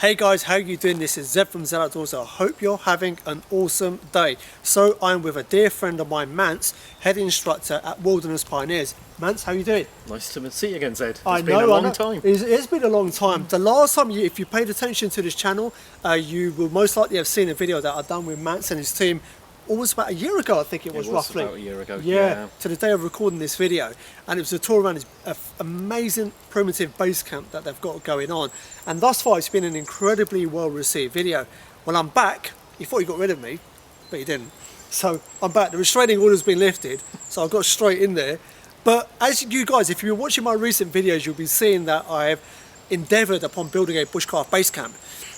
Hey guys, how you doing? This is Zed from Zed Outdoors. I hope you're having an awesome day. So I'm with a dear friend of mine, Mance, head instructor at Wilderness Pioneers. Mance, how you doing? Nice to see you again, Zed. It's been a long time. It's been a long time. The last time, if you paid attention to this channel, you will most likely have seen a video that I've done with Mance and his team almost about a year ago, I think it was roughly. About a year ago. Yeah, to the day of recording this video. And it was a tour around this amazing primitive base camp that they've got going on. And thus far, it's been an incredibly well received video. Well, I'm back. You thought you got rid of me, but you didn't. So I'm back. The restraining order's been lifted, so I got straight in there. But as you guys, if you're watching my recent videos, you'll be seeing that I've endeavoured upon building a bushcraft base camp.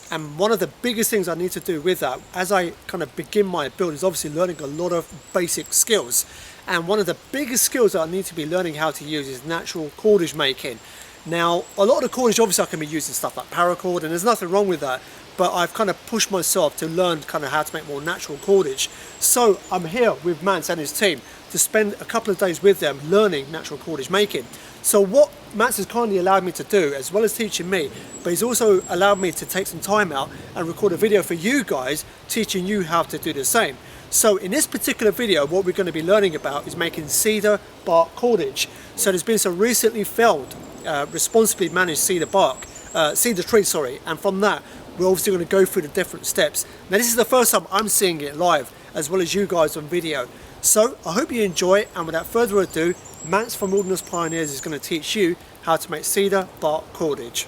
And one of the biggest things I need to do with that, as I kind of begin my build, is obviously learning a lot of basic skills. And one of the biggest skills that I need to be learning how to use is natural cordage making. Now, a lot of the cordage, obviously I can be using stuff like paracord, and there's nothing wrong with that, but I've kind of pushed myself to learn kind of how to make more natural cordage. So I'm here with Mance and his team to spend a couple of days with them learning natural cordage making. So what Mance has kindly allowed me to do, as well as teaching me, but he's also allowed me to take some time out and record a video for you guys, teaching you how to do the same. So in this particular video, what we're going to be learning about is making cedar bark cordage. So there's been some recently felled, responsibly managed cedar trees, and from that, we're obviously going to go through the different steps. Now this is the first time I'm seeing it live, as well as you guys on video. So I hope you enjoy it, and without further ado, Mance from Wilderness Pioneers is going to teach you how to make cedar bark cordage.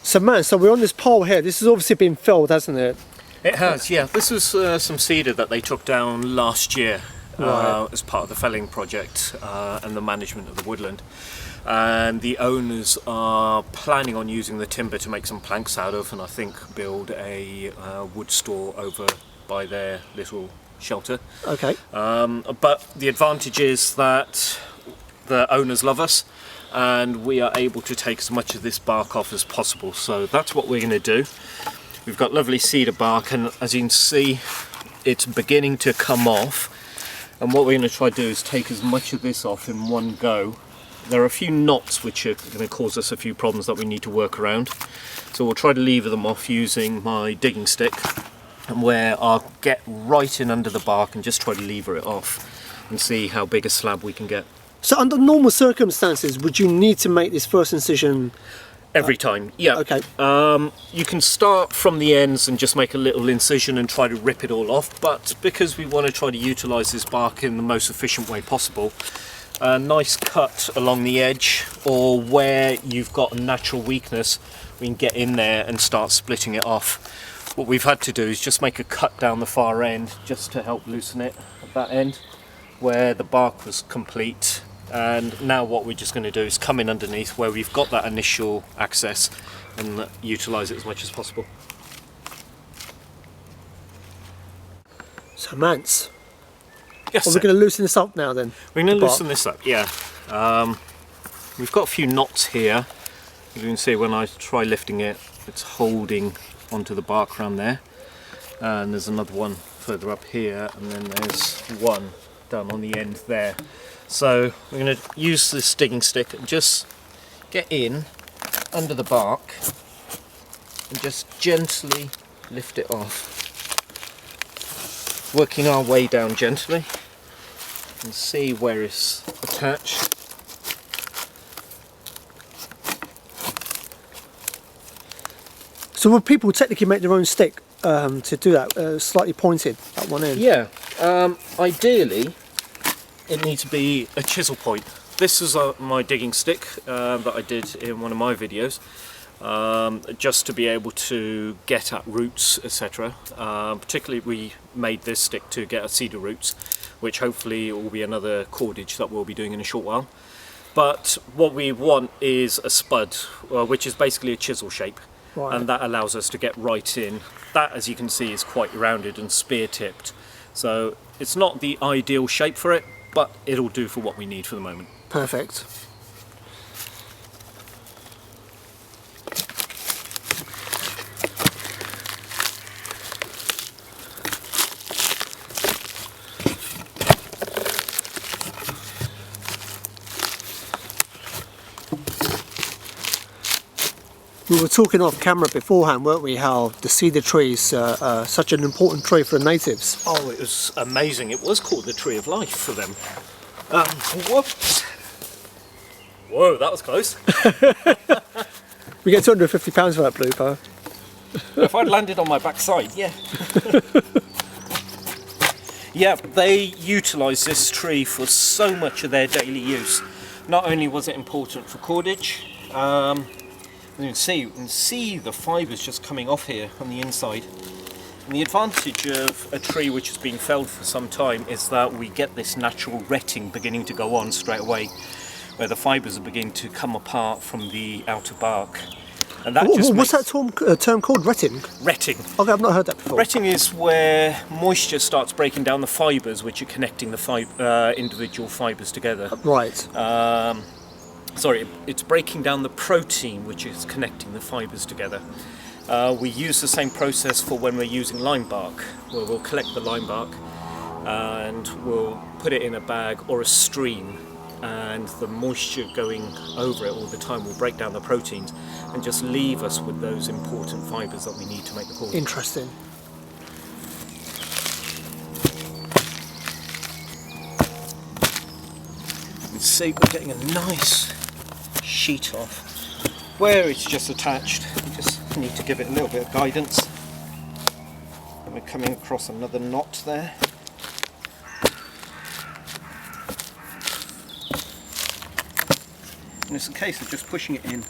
So man, so we're on this pole here. This has obviously been felled, hasn't it? It has, yeah. This was some cedar that they took down last year as part of the felling project and the management of the woodland. And the owners are planning on using the timber to make some planks out of, and I think build a wood store over by their little shelter. Okay. But the advantage is that the owners love us, and we are able to take as much of this bark off as possible. So that's what we're going to do. We've got lovely cedar bark, and as you can see, it's beginning to come off. And what we're going to try to do is take as much of this off in one go. There are a few knots which are going to cause us a few problems that we need to work around. So we'll try to lever them off using my digging stick, and where I'll get right in under the bark and just try to lever it off and see how big a slab we can get. So under normal circumstances, would you need to make this first incision? Every time, yeah. Okay. You can start from the ends and just make a little incision and try to rip it all off, but because we want to try to utilise this bark in the most efficient way possible, a nice cut along the edge, or where you've got a natural weakness, we can get in there and start splitting it off. What we've had to do is just make a cut down the far end just to help loosen it at that end where the bark was complete. And now what we're just going to do is come in underneath where we've got that initial access and utilise it as much as possible. So Mance, yes, we're going to loosen this up now then? We're going to loosen this up, yeah. We've got a few knots here. As you can see, when I try lifting it, it's holding onto the bark around there. And there's another one further up here, and then there's one down on the end there. So we're going to use this digging stick and just get in under the bark and just gently lift it off, working our way down gently, and see where it's attached. So would people technically make their own stick to do that, slightly pointed at one end? Yeah, ideally it needs to be a chisel point. This is my digging stick that I did in one of my videos, just to be able to get at roots, etc. Particularly we made this stick to get at cedar roots, which hopefully will be another cordage that we'll be doing in a short while. But what we want is a spud, which is basically a chisel shape, right. And that allows us to get right in that, as you can see, is quite rounded and spear tipped. So it's not the ideal shape for it, but it'll do for what we need for the moment. Perfect. We were talking off camera beforehand, weren't we, how the cedar tree is such an important tree for the natives. Oh, it was amazing. It was called the Tree of Life for them. Whoops. Whoa, that was close. We get £250 for that blooper. If I'd landed on my backside, yeah. Yeah, they utilise this tree for so much of their daily use. Not only was it important for cordage, you can see the fibres just coming off here on the inside. And the advantage of a tree which has been felled for some time is that we get this natural retting beginning to go on straight away, where the fibres are beginning to come apart from the outer bark. And that what's that term called? Retting? Retting. Okay, I've not heard that before. Retting is where moisture starts breaking down the fibres which are connecting the individual fibres together. Right. Sorry, it's breaking down the protein which is connecting the fibres together. We use the same process for when we're using lime bark, where we'll collect the lime bark and we'll put it in a bag or a stream, and the moisture going over it all the time will break down the proteins and just leave us with those important fibres that we need to make the cordage. Interesting. You can see we're getting a nice sheet off. Where it's just attached, we just need to give it a little bit of guidance. And we're coming across another knot there. And it's a case of just pushing it in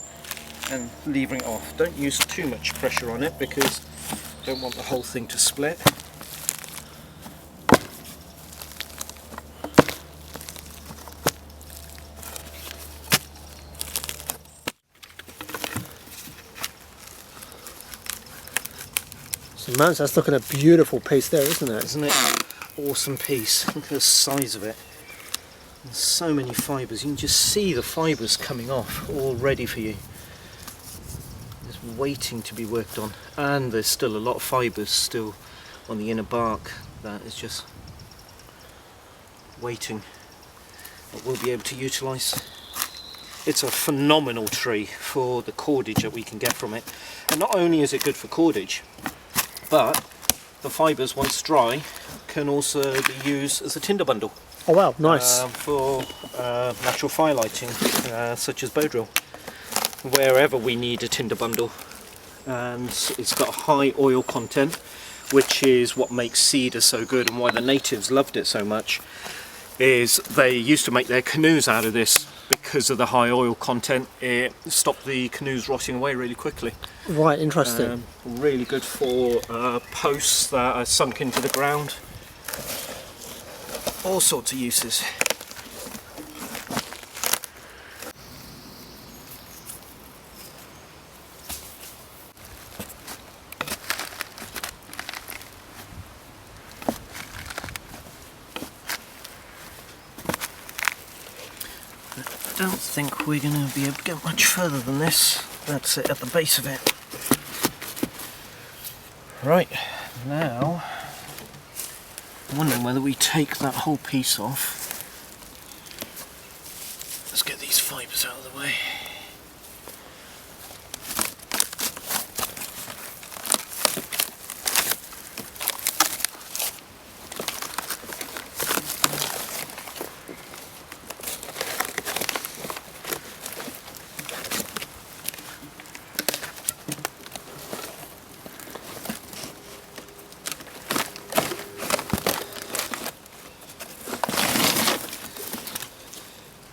and leaving it off. Don't use too much pressure on it because you don't want the whole thing to split. So man, that's looking a beautiful piece there, isn't it? Isn't it? Awesome piece. Look at the size of it. There's so many fibres. You can just see the fibres coming off, all ready for you. Just waiting to be worked on. And there's still a lot of fibres still on the inner bark that is just waiting that we'll be able to utilise. It's a phenomenal tree for the cordage that we can get from it. And not only is it good for cordage, but the fibres, once dry, can also be used as a tinder bundle. Oh wow, nice. For natural fire lighting, such as bow drill. Wherever we need a tinder bundle. And it's got a high oil content, which is what makes cedar so good and why the natives loved it so much. Is they used to make their canoes out of this because of the high oil content. It stopped the canoes rotting away really quickly. Right, interesting. Really good for posts that are sunk into the ground. All sorts of uses. I don't think we're going to be able to get much further than this. That's it at the base of it. Right, now I'm wondering whether we take that whole piece off. Let's get these fibres out of the way.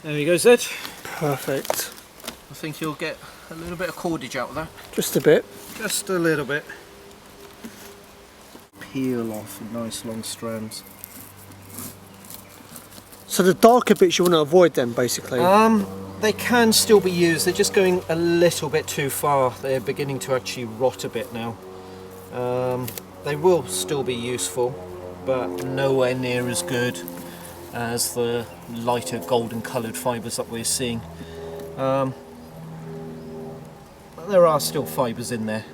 There you go, Zed. Perfect. I think you'll get a little bit of cordage out of that. Just a bit. Just a little bit. Peel off in nice long strands. So the darker bits you want to avoid then, basically? They can still be used. They're just going a little bit too far. They're beginning to actually rot a bit now. They will still be useful, but nowhere near as good as the lighter golden coloured fibres that we're seeing. But there are still fibres in there.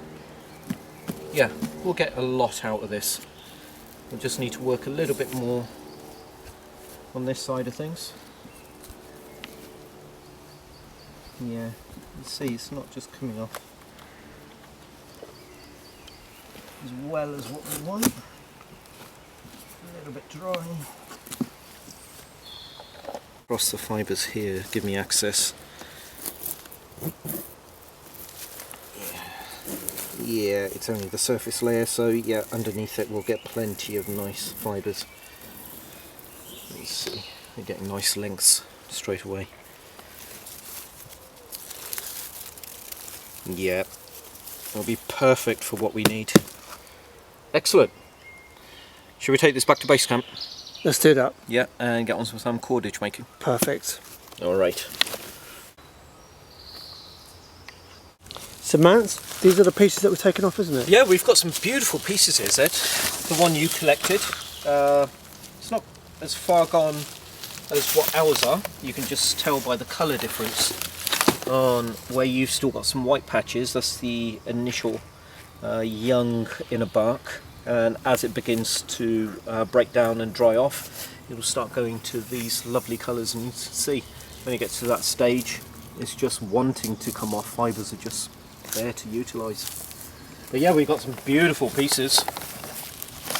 Yeah, we'll get a lot out of this. We'll just need to work a little bit more on this side of things. Yeah, you see it's not just coming off as well as what we want. A little bit dry. Across the fibres here give me access. Yeah, it's only the surface layer, so yeah, underneath it we'll get plenty of nice fibres. Let's see, we're getting nice lengths straight away. Yeah, it'll be perfect for what we need. Excellent. Should we take this back to base camp? Let's do that. Yeah, and get on with some cordage making. Perfect. Alright. So Mance, these are the pieces that we're taking off, isn't it? Yeah, we've got some beautiful pieces here, Zed. The one you collected. It's not as far gone as what ours are. You can just tell by the colour difference on where you've still got some white patches. That's the initial young inner bark, and as it begins to break down and dry off, it will start going to these lovely colours, and you can see when it gets to that stage it's just wanting to come off. Fibres are just there to utilise. But yeah, we've got some beautiful pieces,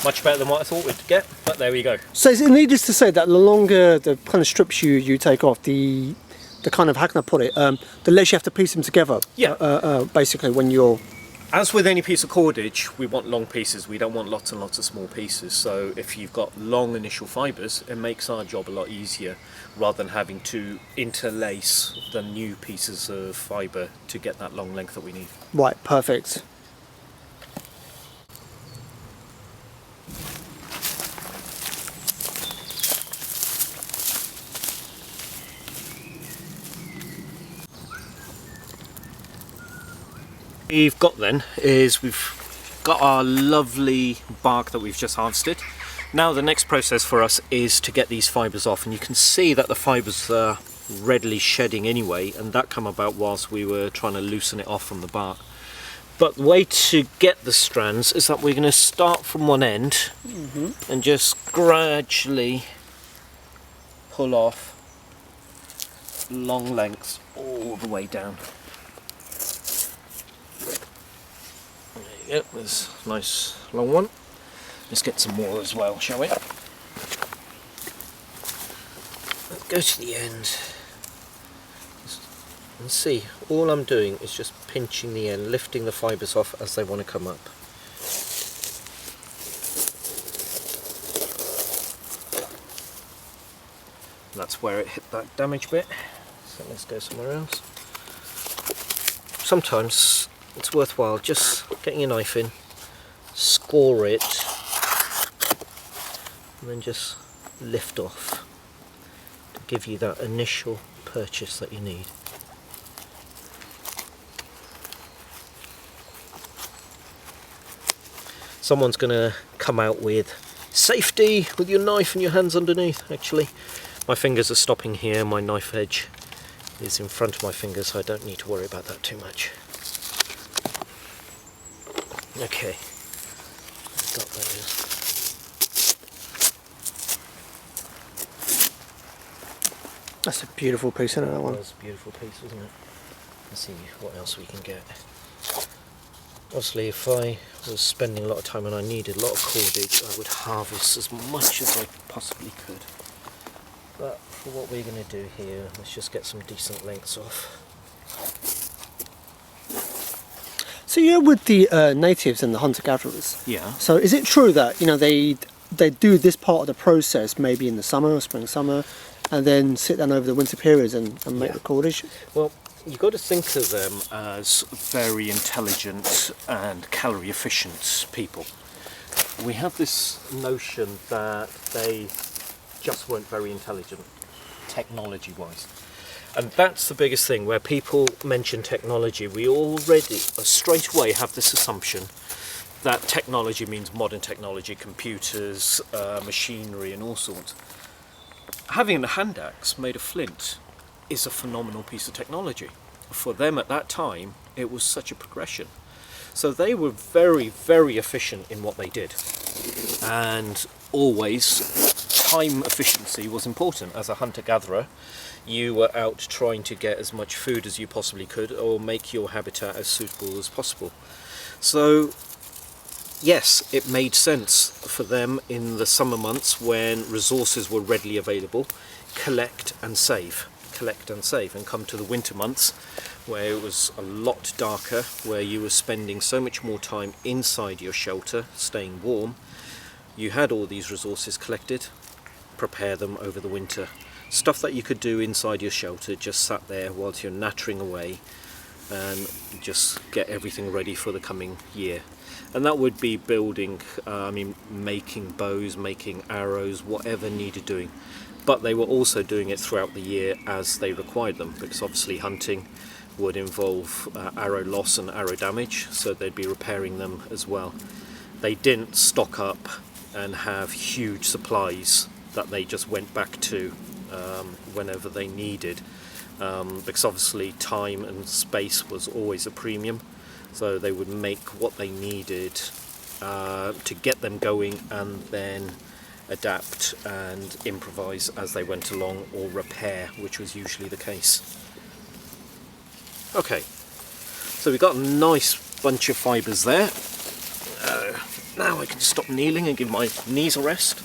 much better than what I thought we'd get, but there we go. So is it needless to say that the longer the kind of strips you take off, the kind of, how can I put it, the less you have to piece them together? Yeah. Basically when you're... As with any piece of cordage, we want long pieces. We don't want lots and lots of small pieces. So if you've got long initial fibres, it makes our job a lot easier rather than having to interlace the new pieces of fibre to get that long length that we need. Right, perfect. We've got then is we've got our lovely bark that we've just harvested. Now the next process for us is to get these fibres off, and you can see that the fibres are readily shedding anyway, and that come about whilst we were trying to loosen it off from the bark. But the way to get the strands is that we're going to start from one end and just gradually pull off long lengths all the way down. Yep, there's a nice long one. Let's get some more as well, shall we? Let's go to the end and see. All I'm doing is just pinching the end, lifting the fibres off as they want to come up. That's where it hit that damage bit, so let's go somewhere else. Sometimes it's worthwhile just getting your knife in, score it, and then just lift off to give you that initial purchase that you need. Someone's going to come out with safety with your knife and your hands underneath. Actually, my fingers are stopping here, my knife edge is in front of my fingers, so I don't need to worry about that too much. Okay, got those. That's a beautiful piece, isn't it, that one? That's a beautiful piece, isn't it? Let's see what else we can get. Obviously, if I was spending a lot of time and I needed a lot of cordage, I would harvest as much as I possibly could. But for what we're going to do here, let's just get some decent lengths off. So you're with the natives and the hunter-gatherers. Yeah. So is it true that, you know, they do this part of the process maybe in the summer, spring, summer, and then sit down over the winter periods and make the cordage? Well, you've got to think of them as very intelligent and calorie efficient people. We have this notion that they just weren't very intelligent, technology-wise. And that's the biggest thing, where people mention technology, we already straight away have this assumption that technology means modern technology, computers, machinery and all sorts. Having a hand axe made of flint is a phenomenal piece of technology. For them at that time, it was such a progression. So they were very, very efficient in what they did. And always, time efficiency was important. As a hunter-gatherer, you were out trying to get as much food as you possibly could, or make your habitat as suitable as possible. So yes, it made sense for them in the summer months when resources were readily available, collect and save, and come to the winter months where it was a lot darker, where you were spending so much more time inside your shelter, staying warm. You had all these resources collected, prepare them over the winter. Stuff that you could do inside your shelter, just sat there whilst you're nattering away and just get everything ready for the coming year. And that would be building, making bows, making arrows, whatever needed doing. But they were also doing it throughout the year as they required them, because obviously hunting would involve arrow loss and arrow damage, so they'd be repairing them as well. They didn't stock up and have huge supplies that they just went back to whenever they needed, because obviously time and space was always a premium. So they would make what they needed to get them going, and then adapt and improvise as they went along, or repair, which was usually the case. Okay, so we've got a nice bunch of fibres there. Now I can stop kneeling and give my knees a rest.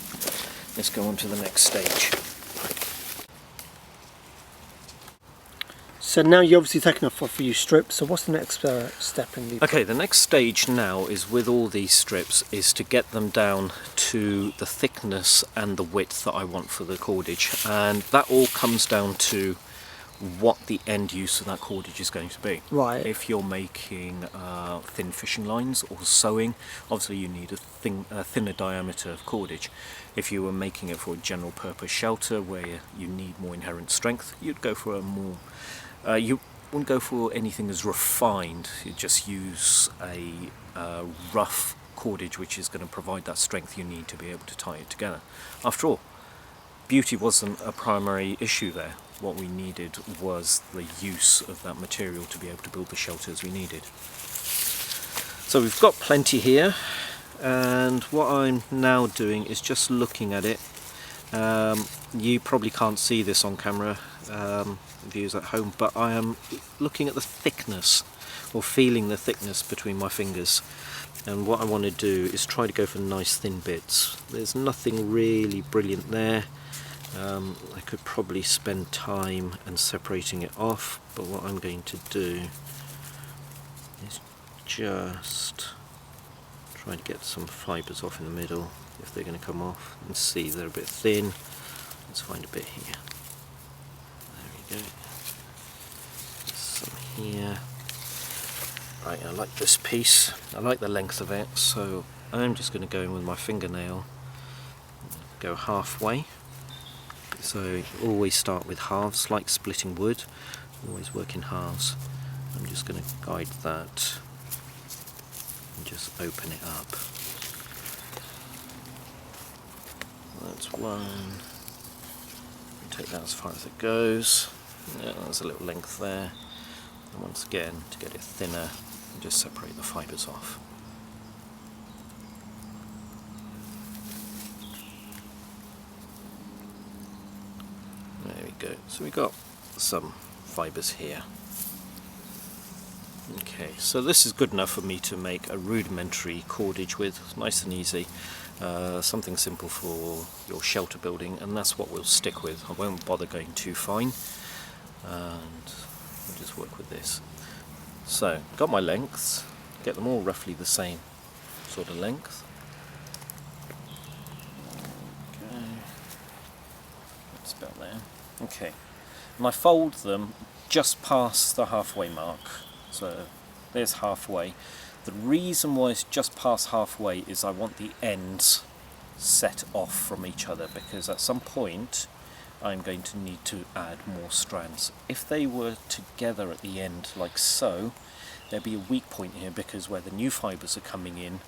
Let's go on to the next stage. So now you're obviously taking off a few strips, so what's the next step in the... Okay, the next stage now is, with all these strips, is to get them down to the thickness and the width that I want for the cordage, and that all comes down to what the end use of that cordage is going to be. Right. If you're making thin fishing lines or sewing, obviously you need a thinner diameter of cordage. If you were making it for a general purpose shelter where you need more inherent strength, you'd go for a more... you wouldn't go for anything as refined. You just use a rough cordage which is going to provide that strength you need to be able to tie it together. After all, beauty wasn't a primary issue there. What we needed was the use of that material to be able to build the shelters we needed. So we've got plenty here, and what I'm now doing is just looking at it. You probably can't see this on camera, viewers at home, but I am looking at the thickness, or feeling the thickness between my fingers. And what I want to do is try to go for nice thin bits. There's nothing really brilliant there. I could probably spend time and separating it off, but what I'm going to do is just try to get some fibres off in the middle, if they're going to come off, and see they're a bit thin. Let's find a bit here. There we go. Some here. Right, I like this piece. I like the length of it, so I'm just going to go in with my fingernail, go halfway. So always start with halves, like splitting wood, always work in halves. I'm just going to guide that and just open it up. That's one. Take that as far as it goes. Yeah, there's a little length there. And once again, to get it thinner, just separate the fibres off. There we go. So we've got some fibres here. Okay, so this is good enough for me to make a rudimentary cordage with. It's nice and easy. Something simple for your shelter building, and that's what we'll stick with. I won't bother going too fine, and I'll just work with this. So, got my lengths, get them all roughly the same sort of length. Okay, that's about there. Okay, and I fold them just past the halfway mark. So there's halfway. The reason why it's just past halfway is I want the ends set off from each other, because at some point I'm going to need to add more strands. If they were together at the end like so, there'd be a weak point here, because where the new fibres are coming in,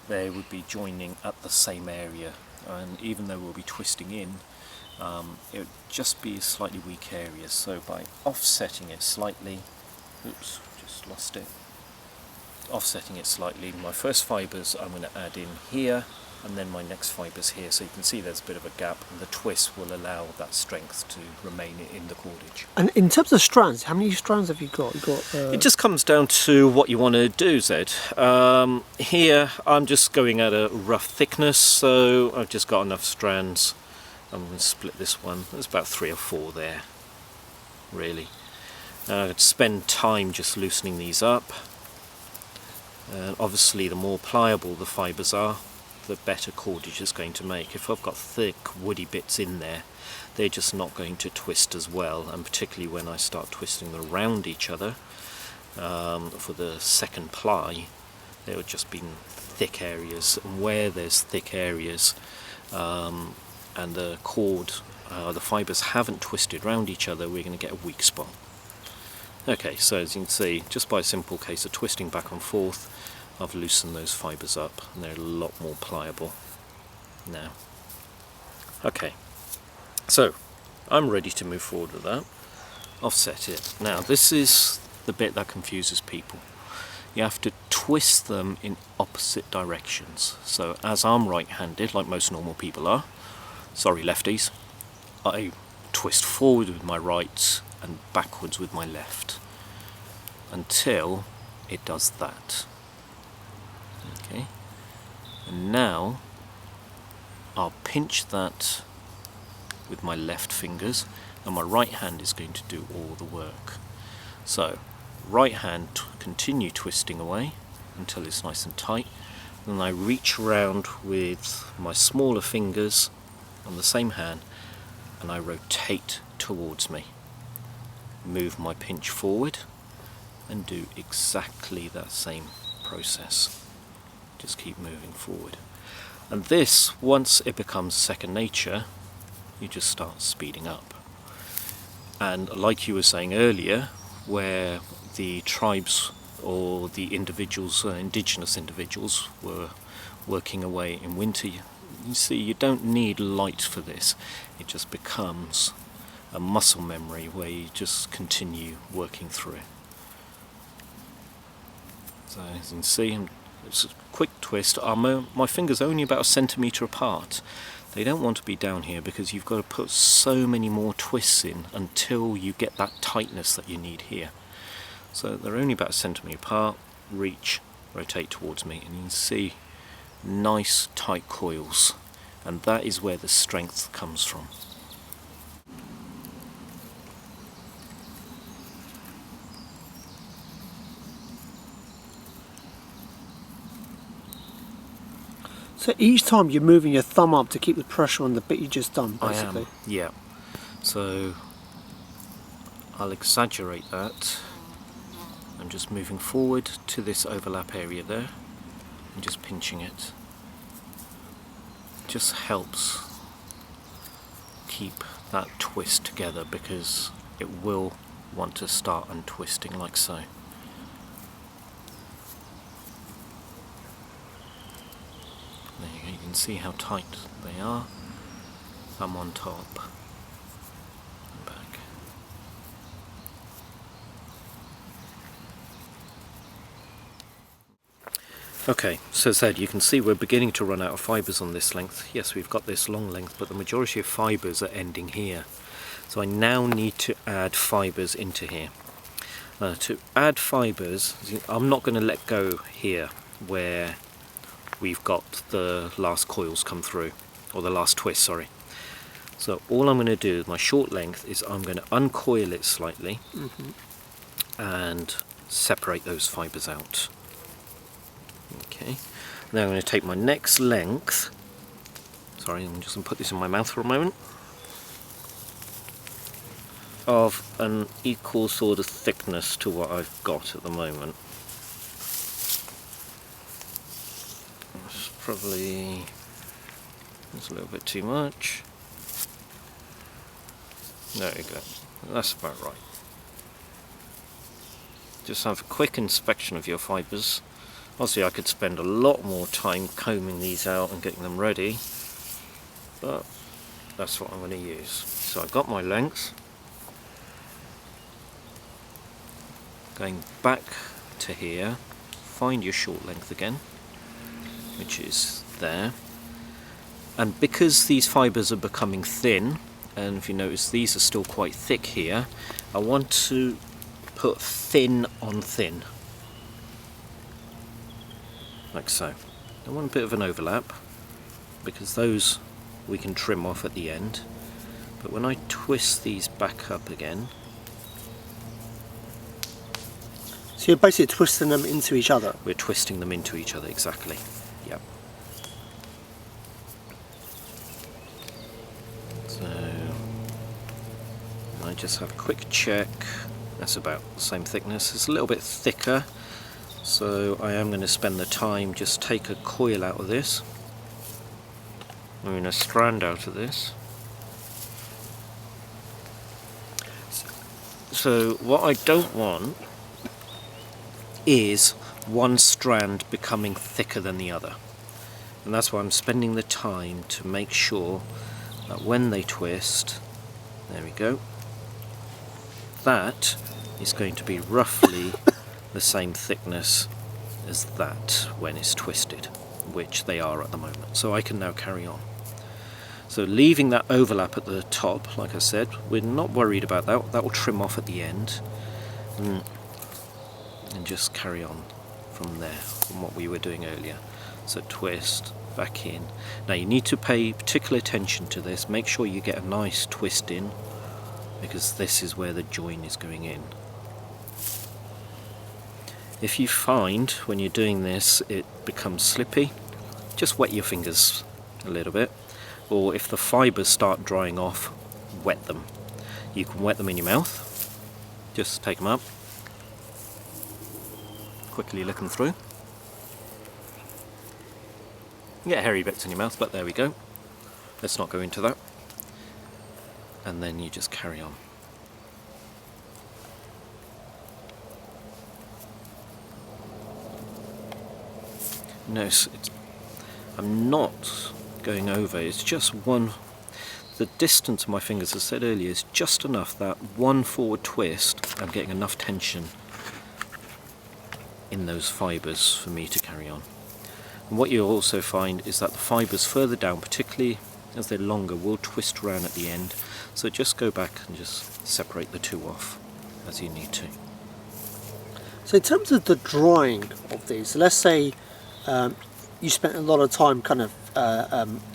they would be joining at the same area, and even though we'll be twisting in, it would just be a slightly weak area. So by offsetting it slightly, oops, just lost it, offsetting it slightly, my first fibres I'm going to add in here, and then my next fibres here, so you can see there's a bit of a gap, and the twist will allow that strength to remain in the cordage. And in terms of strands, how many strands have you got? It just comes down to what you want to do, Zed. Here I'm just going at a rough thickness, so I've just got enough strands. I'm going to split this one. There's about 3 or 4 there, really. I'd spend time just loosening these up. And obviously the more pliable the fibres are, the better cordage is going to make. If I've got thick woody bits in there, they're just not going to twist as well, and particularly when I start twisting them around each other for the second ply, there would just be thick areas, and where there's thick areas and the the fibres haven't twisted around each other, we're going to get a weak spot. Okay, so as you can see, just by a simple case of twisting back and forth, I've loosened those fibres up, and they're a lot more pliable now. Okay, so I'm ready to move forward with that. Offset it. Now this is the bit that confuses people. You have to twist them in opposite directions. So as I'm right-handed, like most normal people are, sorry lefties, I twist forward with my right and backwards with my left until it does that. Okay, and now I'll pinch that with my left fingers, and my right hand is going to do all the work. So right hand, continue twisting away until it's nice and tight, then I reach around with my smaller fingers on the same hand and I rotate towards me, move my pinch forward and do exactly that same process. Just keep moving forward, and this, once it becomes second nature, you just start speeding up. And like you were saying earlier, where the tribes or the individuals, indigenous individuals, were working away in winter, you see you don't need light for this. It just becomes a muscle memory where you just continue working through it. So as you can see, it's a quick twist. My fingers are only about 1 centimetre apart. They don't want to be down here because you've got to put so many more twists in until you get that tightness that you need here. So they're only about 1 centimetre apart. Reach, rotate towards me, and you can see nice tight coils, and that is where the strength comes from. So each time you're moving your thumb up to keep the pressure on the bit you just done, basically. I am, yeah. So I'll exaggerate that. I'm just moving forward to this overlap area there and just pinching it. Just helps keep that twist together because it will want to start untwisting like so. There you go, you can see how tight they are. Thumb on top and back. Okay, so as said, you can see we're beginning to run out of fibres on this length. Yes, we've got this long length, but the majority of fibres are ending here. So I now need to add fibres into here. To add fibres, I'm not going to let go here where we've got the last coils come through, or the last twist, sorry. So all I'm going to do with my short length is I'm going to uncoil it slightly and separate those fibres out. Okay, now I'm going to take my next length, sorry, I'm just going to put this in my mouth for a moment, of an equal sort of thickness to what I've got at the moment. Probably, that's a little bit too much. There you go, that's about right. Just have a quick inspection of your fibres Obviously I could spend a lot more time combing these out and getting them ready, but that's what I'm going to use. So I've got my length, going back to here, find your short length again, which is there, and because these fibres are becoming thin, and if you notice these are still quite thick here, I want to put thin on thin, like so. I want a bit of an overlap because those we can trim off at the end, but when I twist these back up again. So you're basically twisting them into each other? We're twisting them into each other, exactly. Yep. So I just have a quick check. That's about the same thickness. It's a little bit thicker, so I am going to spend the time, just take a coil out of this. I'm going to strand out of this. So what I don't want is one strand becoming thicker than the other, and that's why I'm spending the time to make sure that when they twist, there we go, that is going to be roughly the same thickness as that when it's twisted, which they are at the moment. So I can now carry on. So leaving that overlap at the top, like I said, we're not worried about that. That will trim off at the end. And just carry on from there, from what we were doing earlier. So twist, back in. Now you need to pay particular attention to this. Make sure you get a nice twist in, because this is where the join is going in. If you find when you're doing this it becomes slippy, just wet your fingers a little bit, or if the fibres start drying off, wet them. You can wet them in your mouth, just take them up, quickly lick them through. You get hairy bits in your mouth, but there we go. Let's not go into that. And then you just carry on. No, I'm not going over, it's just one. The distance of my fingers, as I said earlier, is just enough that one forward twist, I'm getting enough tension in those fibres for me to carry on. And what you'll also find is that the fibres further down, particularly as they're longer, will twist around at the end. So just go back and just separate the two off as you need to. So in terms of the drying of these, let's say you spent a lot of time kind of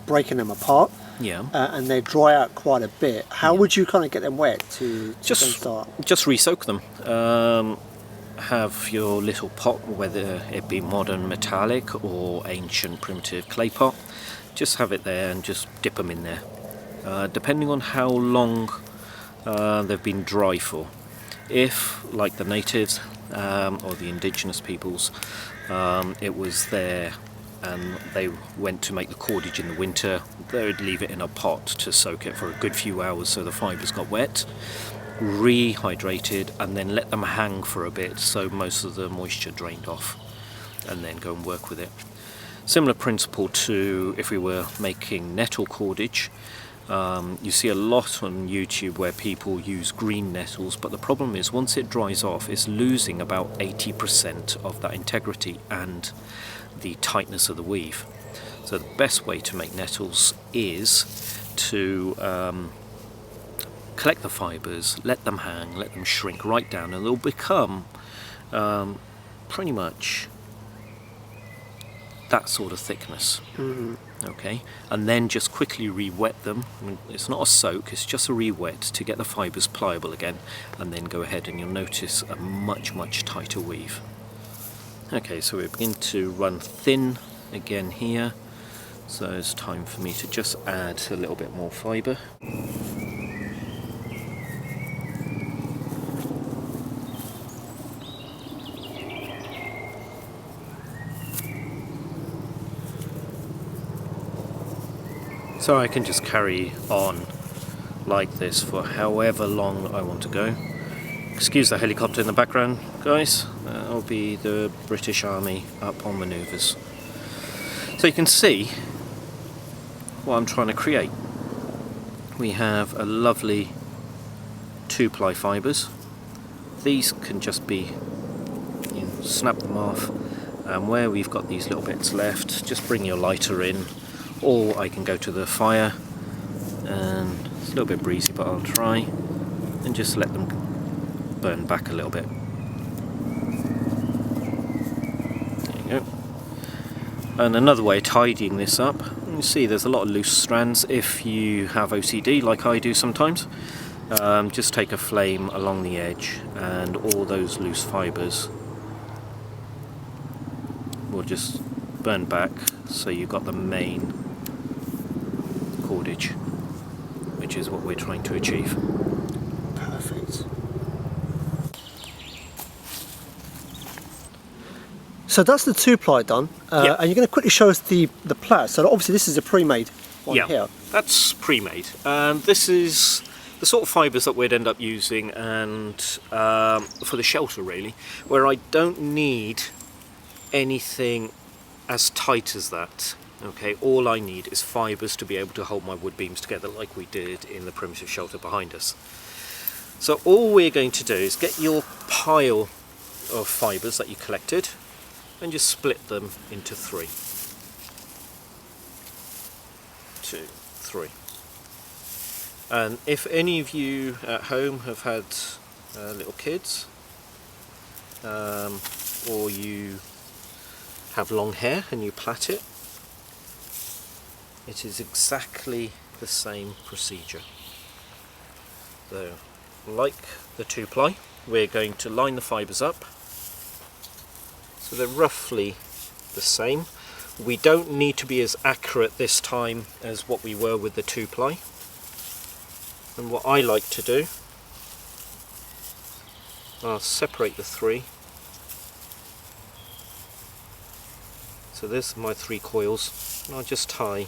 breaking them apart, Yeah. and they dry out quite a bit. How would you kind of get them wet to Just then start? Just re-soak them. Have your little pot, whether it be modern metallic or ancient primitive clay pot, just have it there and just dip them in there. Depending on how long they've been dry for. If, like the natives or the indigenous peoples, it was there and they went to make the cordage in the winter, they would leave it in a pot to soak it for a good few hours so the fibres got wet, rehydrated, and then let them hang for a bit so most of the moisture drained off, and then go and work with it. Similar principle to if we were making nettle cordage. You see a lot on YouTube where people use green nettles, but the problem is once it dries off, it's losing about 80% of that integrity and the tightness of the weave. So the best way to make nettles is to collect the fibres, let them hang, let them shrink right down, and they'll become pretty much that sort of thickness. Mm-hmm. Okay, and then just quickly re-wet them. I mean, it's not a soak, it's just a re-wet to get the fibres pliable again, and then go ahead and you'll notice a much tighter weave. Okay, so we begin to run thin again here, so it's time for me to just add a little bit more fibre. So I can just carry on like this for however long I want to go. excuse the helicopter in the background, guys. That'll be the British Army up on manoeuvres. So you can see what I'm trying to create. We have a lovely 2-ply fibres. These can just be, you know, snap them off, and where we've got these little bits left, just bring your lighter in, or I can go to the fire, and it's a little bit breezy but I'll try, and just let them burn back a little bit. There you go. And another way of tidying this up, you see there's a lot of loose strands. If you have OCD like I do sometimes, just take a flame along the edge and all those loose fibres will just burn back, so you've got the main cordage, which is what we're trying to achieve. Perfect. So that's the 2-ply done, Yeah. and you're going to quickly show us the plaid. So obviously this is a pre-made one here. That's pre-made. This is the sort of fibres that we'd end up using, and for the shelter really, where I don't need anything as tight as that. Okay, all I need is fibres to be able to hold my wood beams together like we did in the primitive shelter behind us. So all we're going to do is get your pile of fibres that you collected and just split them into 3. 2, 3. And if any of you at home have had little kids, or you have long hair and you plait it, it is exactly the same procedure. So, like the 2-ply, we're going to line the fibres up so they're roughly the same. We don't need to be as accurate this time as what we were with the 2-ply. And what I like to do, I'll separate the 3. So there's my 3 coils, and I'll just tie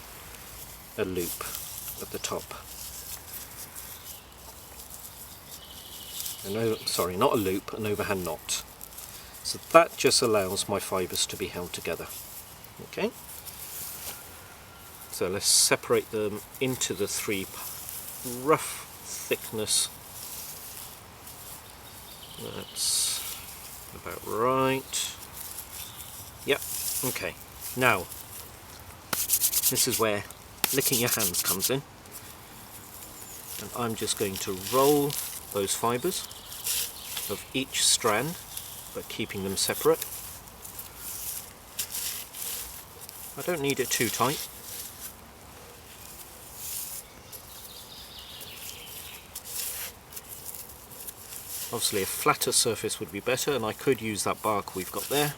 a loop at the top. Sorry, not a loop, an overhand knot. So that just allows my fibres to be held together. Okay. So let's separate them into the 3 rough thickness. That's about right. Yep. Okay. Now, this is where licking your hands comes in, and I'm just going to roll those fibres of each strand, but keeping them separate. I don't need it too tight. Obviously a flatter surface would be better, and I could use that bark we've got there,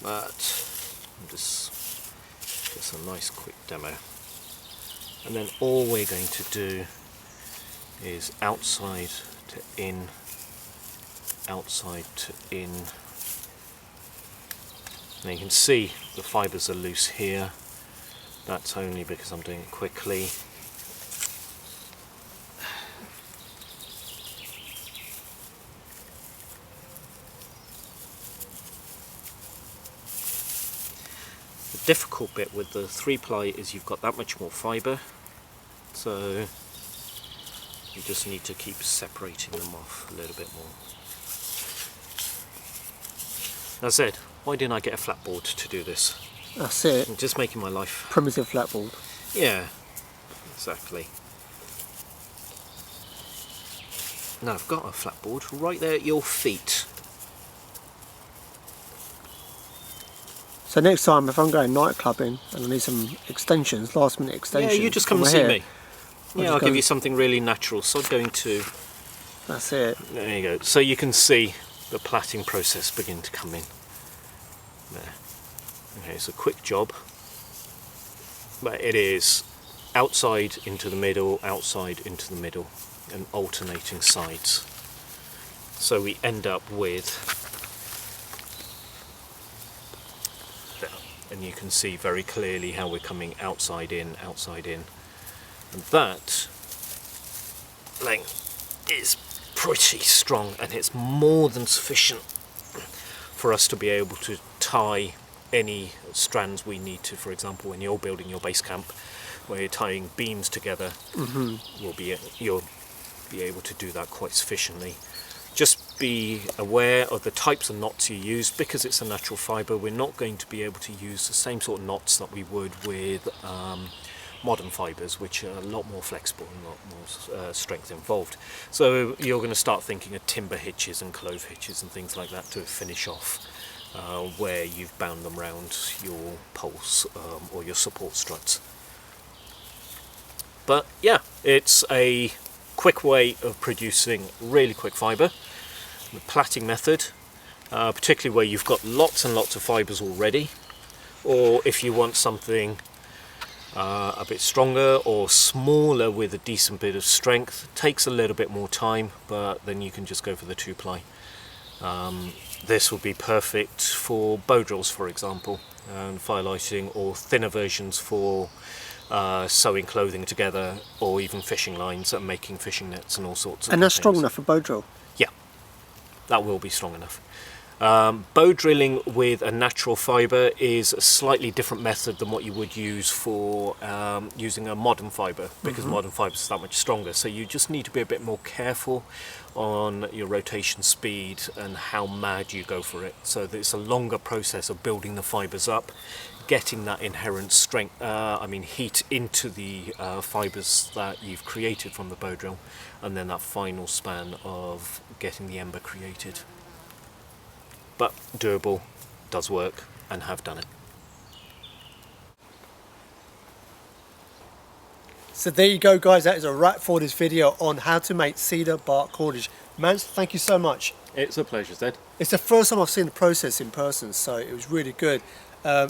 but just a nice quick demo. And then all we're going to do is outside to in, outside to in. Now you can see the fibres are loose here. That's only because I'm doing it quickly. The difficult bit with the 3-ply is you've got that much more fibre, so you just need to keep separating them off a little bit more. As I said, why didn't I get a flatboard to do this? That's it. I'm just making my life... Primitive flatboard. Yeah, exactly. Now I've got a flatboard right there at your feet. So next time, if I'm going night clubbing and I need some extensions, last minute extensions. Yeah, you just come and see me. Yeah, I'll give you something really natural. So I'm going to... That's it. There you go. So you can see the plaiting process begin to come in. There. Okay, it's a quick job. But it is outside into the middle, outside into the middle, and alternating sides. So we end up with... And you can see very clearly how we're coming outside in, outside in. And that length is pretty strong, and it's more than sufficient for us to be able to tie any strands we need to. For example, when you're building your base camp, where you're tying beams together, you'll be able to do that quite sufficiently. Just be aware of the types of knots you use. Because it's a natural fibre, we're not going to be able to use the same sort of knots that we would with modern fibres, which are a lot more flexible and a lot more strength involved. So you're going to start thinking of timber hitches and clove hitches and things like that to finish off where you've bound them round your poles or your support struts. But yeah, it's a quick way of producing really quick fibre. The plaiting method, particularly where you've got lots and lots of fibres already, or if you want something a bit stronger or smaller with a decent bit of strength, takes a little bit more time, but then you can just go for the 2-ply. This would be perfect for bow drills, for example, and firelighting, or thinner versions for sewing clothing together, or even fishing lines and making fishing nets and all sorts of And that's things. strong enough for bow drill? Yeah, that will be strong enough. Bow drilling with a natural fibre is a slightly different method than what you would use for using a modern fibre, because modern fibre is that much stronger. So you just need to be a bit more careful on your rotation speed and how mad you go for it. So it's a longer process of building the fibres up, getting that inherent strength, heat into the fibres that you've created from the bow drill, and then that final span of getting the ember created. But doable, does work, and have done it. So there you go, guys. That is a wrap for this video on how to make cedar bark cordage. Mance, thank you so much. It's a pleasure, Zed. It's the first time I've seen the process in person, so it was really good.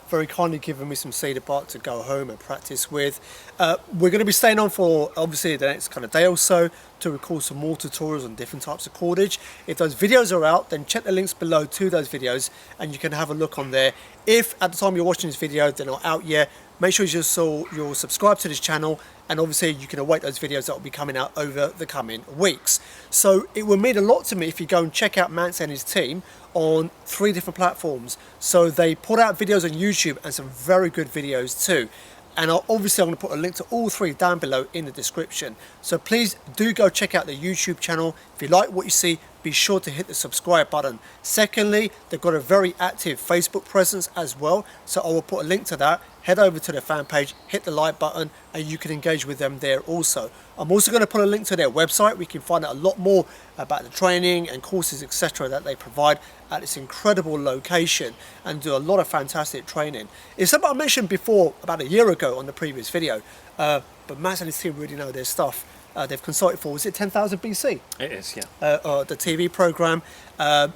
Very kindly giving me some cedar bark to go home and practice with. We're going to be staying on for obviously the next kind of day or so to record some more tutorials on different types of cordage. If those videos are out, then check the links below to those videos and you can have a look on there. If at the time you're watching this video they're not out yet, make sure you're subscribed to this channel, and obviously you can await those videos that will be coming out over the coming weeks. So it will mean a lot to me if you go and check out Mance and his team on 3 different platforms. So they put out videos on YouTube, and some very good videos too. And obviously I'm going to put a link to all 3 down below in the description. So please do go check out the YouTube channel. If you like what you see, be sure to hit the subscribe button. Secondly, they've got a very active Facebook presence as well, so I will put a link to that. Head over to their fan page, hit the like button, and you can engage with them there also. I'm also going to put a link to their website where you can find out a lot more about the training and courses, etc. that they provide at this incredible location, and do a lot of fantastic training. It's something I mentioned before about a year ago on the previous video, but Mance and his team really know their stuff. They've consulted for, was it 10,000 BC? It is, yeah. The TV program.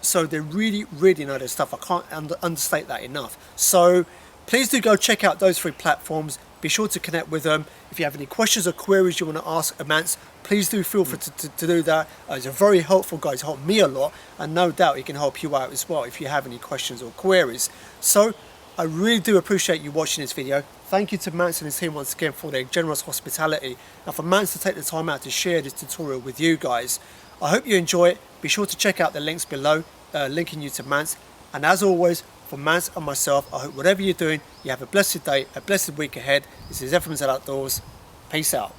So they really, really know their stuff. I can't understate that enough. So please do go check out those 3 platforms. Be sure to connect with them. If you have any questions or queries you want to ask Mance, please do feel free to do that. He's a very helpful guy. He's helped me a lot, and no doubt he can help you out as well if you have any questions or queries. So I really do appreciate you watching this video. Thank you to Mance and his team once again for their generous hospitality, and for Mance to take the time out to share this tutorial with you guys. I hope you enjoy it. Be sure to check out the links below, linking you to Mance. And as always, for Mance and myself, I hope whatever you're doing, you have a blessed day, a blessed week ahead. This is Zed from Zed Outdoors. Peace out.